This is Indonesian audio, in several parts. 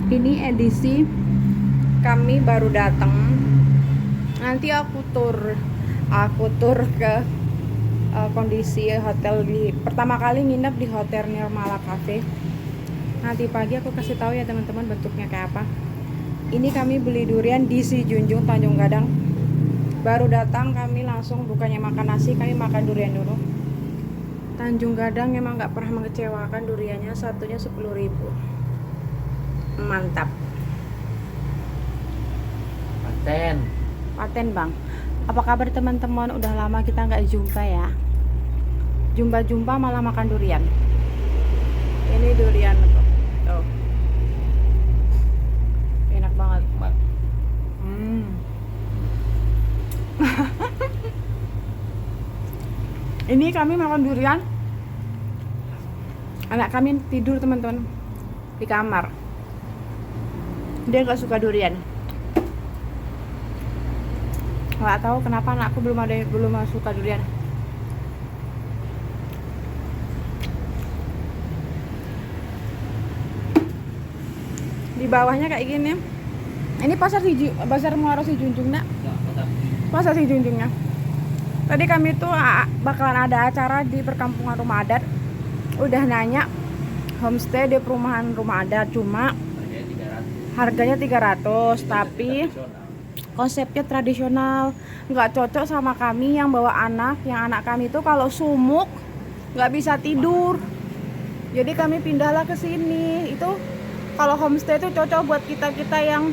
Ini edisi kami baru datang. Nanti aku tur ke kondisi hotel pertama kali nginep di Hotel Nirmala Cafe. Nanti pagi aku kasih tahu ya teman-teman bentuknya kayak apa. Ini kami beli durian di Si Junjung Tanjung Gadang. Baru datang kami langsung bukannya makan nasi, kami makan durian dulu. Tanjung Gadang emang nggak pernah mengecewakan, duriannya satunya 10.000. Mantap. Paten bang. Apa kabar teman-teman? Udah lama kita nggak jumpa ya. Jumpa malah makan durian. Ini durian tuh. Enak banget. Ini kami makan durian. Anak kami tidur teman-teman di kamar. Dia nggak suka durian. Nggak tahu kenapa anakku belum suka durian. Di bawahnya kayak gini. Ini pasar Muaro Si Junjung nak. Pasar Si Junjungnya. Tadi kami tuh bakalan ada acara di perkampungan rumah adat. Udah nanya homestay di perumahan rumah adat, cuma harganya 300, tapi konsepnya tradisional, nggak cocok sama kami yang bawa anak. Yang anak kami tuh kalau sumuk nggak bisa tidur, jadi kami pindahlah ke sini. Itu kalau homestay itu cocok buat kita yang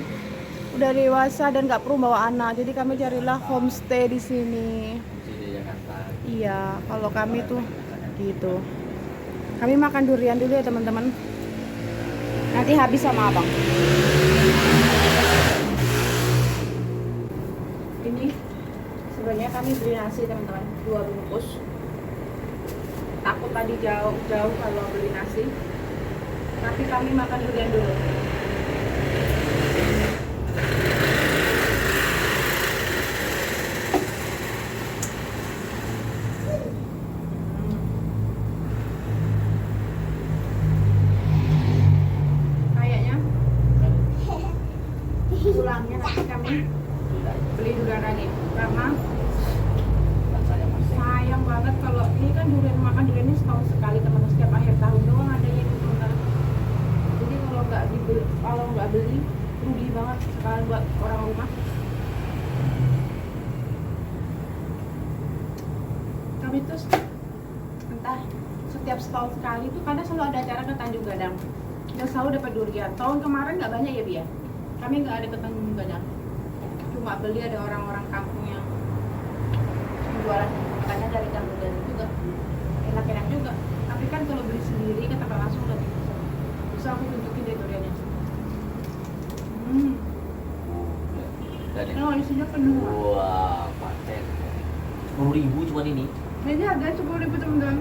udah dewasa dan nggak perlu bawa anak, jadi kami carilah homestay di sini. Iya, kalau kami tuh gitu. Kami makan durian dulu ya teman-teman, nanti habis sama abang. Ini sebenarnya kami beli nasi teman-teman, 2 bungkus. Takut tadi jauh kalau beli nasi, tapi kami makan durian dulu. Kayaknya pulangnya nanti kami beli durian lagi, karena sayang banget kalau ini kan makan durian ini setahun sekali teman-teman, setiap akhir tahun doang adanya itu sementara. Jadi kalau nggak beli rugi banget sekali buat orang rumah. Kami tuh entah setiap setahun sekali tuh kadang selalu ada acara ke Tanjung Gadang dan selalu dapat durian. Tahun kemarin nggak banyak ya Bia, kami nggak ada ke Tanjung Gadang, cuma beli ada orang-orang kampung yang jualan, makanya dari Tanjung Gadang juga enak-enak juga. Tapi kan kalau beli sendiri kan tak langsung lebih bisa aku tunjukin deh duriannya. Oh, isinya penuh. Wah, paten. 10.000 cuman ini. Ini harganya 10.000 teman-teman.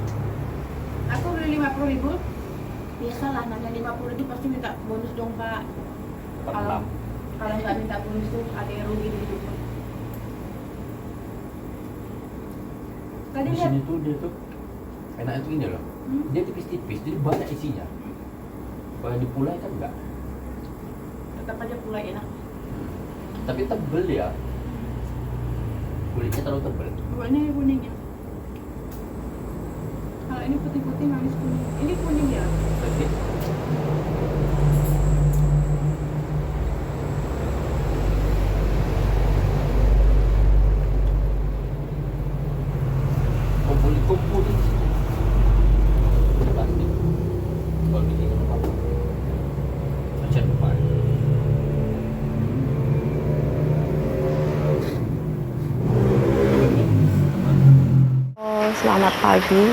Aku beli 50.000. Biasalah nanya 50.000 pasti minta bonus dong Pak. Kalau nggak minta bonus tuh ada yang rugi di situ. Tadi Di lihat sini tuh dia tuh enaknya tuh ini loh. Dia tipis-tipis, jadi banyak isinya. Kalau dipulai kan enggak. tetap aja pulai enak. Tapi tebel ya. Kulitnya terlalu tebel. Buahnya kuningnya. Kalau ini putih-putih manis kuning. Ini kuning ya. Berarti kumpul di sini. Udah pasti. Kalau di sini apa? Macam depan. Selamat pagi.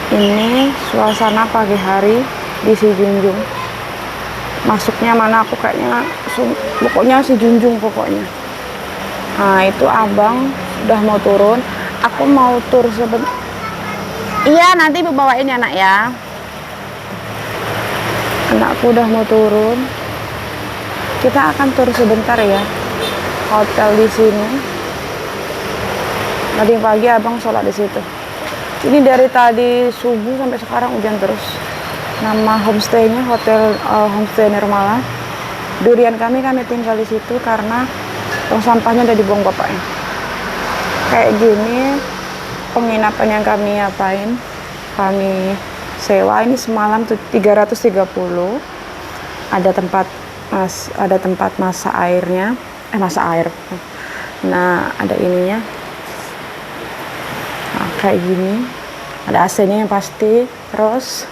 Ini suasana pagi hari di Si Junjung. Masuknya mana aku kayaknya pokoknya Si Junjung pokoknya. Nah, itu abang udah mau turun. Aku mau tur sebentar. Iya, nanti ibu bawain ya nak ya. Anakku udah mau turun. Kita akan tur sebentar ya. Hotel di sini. Tadi pagi abang sholat di situ. Ini dari tadi subuh sampai sekarang hujan terus. Nama homestaynya Hotel Homestay Nirmala. Durian kami tinggal di situ karena tong sampahnya udah dibuang bapaknya. Kayak gini penginapan yang kami apain, kami sewa ini semalam tuh 330. Ada tempat masak airnya, masak air. Nah, ada ininya. Nah, kayak gini. Ada AC-nya yang pasti. Terus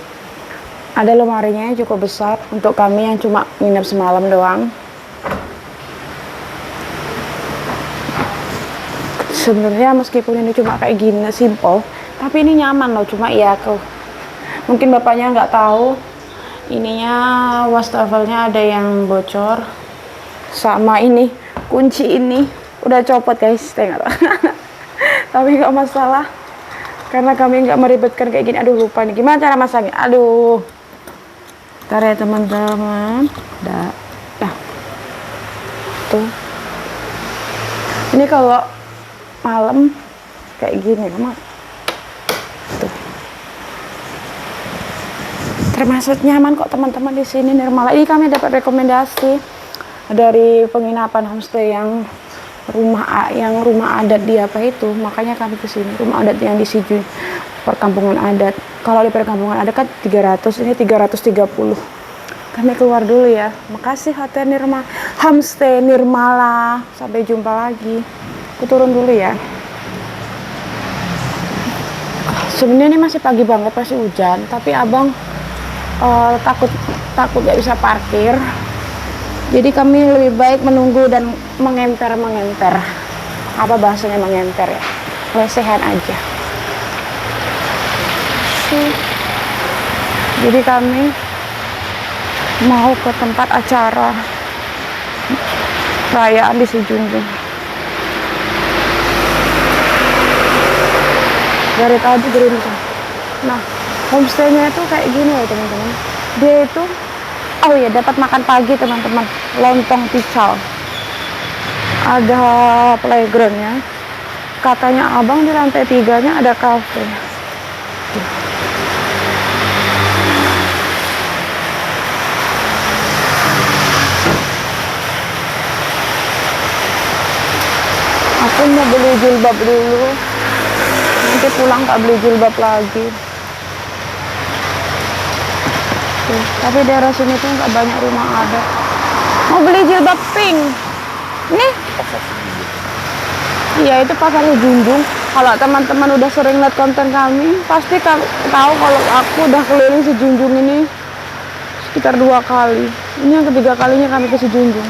ada lemarinya yang cukup besar untuk kami yang cuma nginep semalam doang. Sebenarnya meskipun ini cuma kayak gini simple, tapi ini nyaman loh. Cuma ya mungkin bapaknya nggak tahu, ininya wastafelnya ada yang bocor, sama ini kunci ini udah copot guys, tengok. Tapi nggak masalah karena kami nggak meribetkan kayak gini. Aduh, lupa nih gimana cara masaknya. Aduh, ntar ya teman-teman. Dah tuh, ini kalau malam kayak gini mah tuh termasuk nyaman kok teman-teman di sini Nirmala. Ini kami dapat rekomendasi dari penginapan homestay yang rumah adat di apa itu, makanya kami ke sini. Rumah adat yang di Siju, perkampungan adat. Kalau di perkampungan adat kan 300, ini 330. Kami keluar dulu ya. Makasih Hotel Homestay Nirmala. Sampai jumpa lagi. Aku turun dulu ya. Sebenarnya ini masih pagi banget, masih hujan, tapi abang takut nggak bisa parkir. Jadi kami lebih baik menunggu dan mengenter. Apa bahasanya mengenter ya? Lesehan aja. Jadi kami mau ke tempat acara perayaan di Sijunjung. Dari tadi beruntung. Nah, homestaynya itu kayak gini ya teman-teman. Dia itu, oh ya, dapat makan pagi teman-teman, lontong pisau. Ada playgroundnya. Katanya abang di lantai 3-nya ada cafe. Aku mau beli jilbab dulu. Nanti pulang tak beli jilbab lagi. Tuh, tapi daerah sini tuh nggak banyak rumah adat. Mau beli jilbab pink. Nih. Iya, itu pasar Junjung. Kalau teman-teman udah sering lihat konten kami, pasti tahu kalau aku udah keliling Sejunjung ini sekitar 2 kali. Ini yang ketiga kalinya kami ke Sejunjung.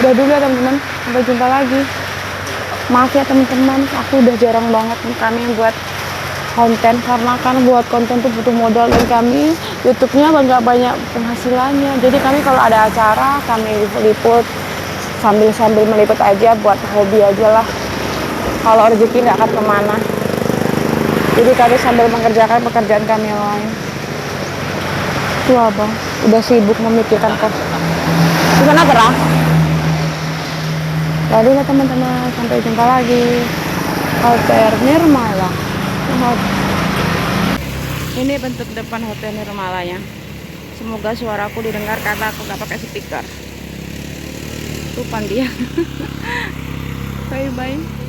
Udah dulu ya teman-teman, sampai jumpa lagi. Maaf ya teman-teman, aku udah jarang banget kami buat konten karena kan buat konten tuh butuh modal dan kami YouTube-nya nggak banyak penghasilannya. Jadi kami kalau ada acara kami liput sambil meliput aja buat hobi aja lah. Kalau rezeki nggak akan kemana. Jadi kami sambil mengerjakan pekerjaan kami yang lain. Tuh abang, udah sibuk memikirkan kos. Gimana gerah? Jadi ya teman-teman, sampai jumpa lagi. Hotel Nirmala. Ini bentuk depan Hotel Nirmalanya. Semoga suaraku didengar karena aku nggak pakai speaker. Tupan dia. Bye bye.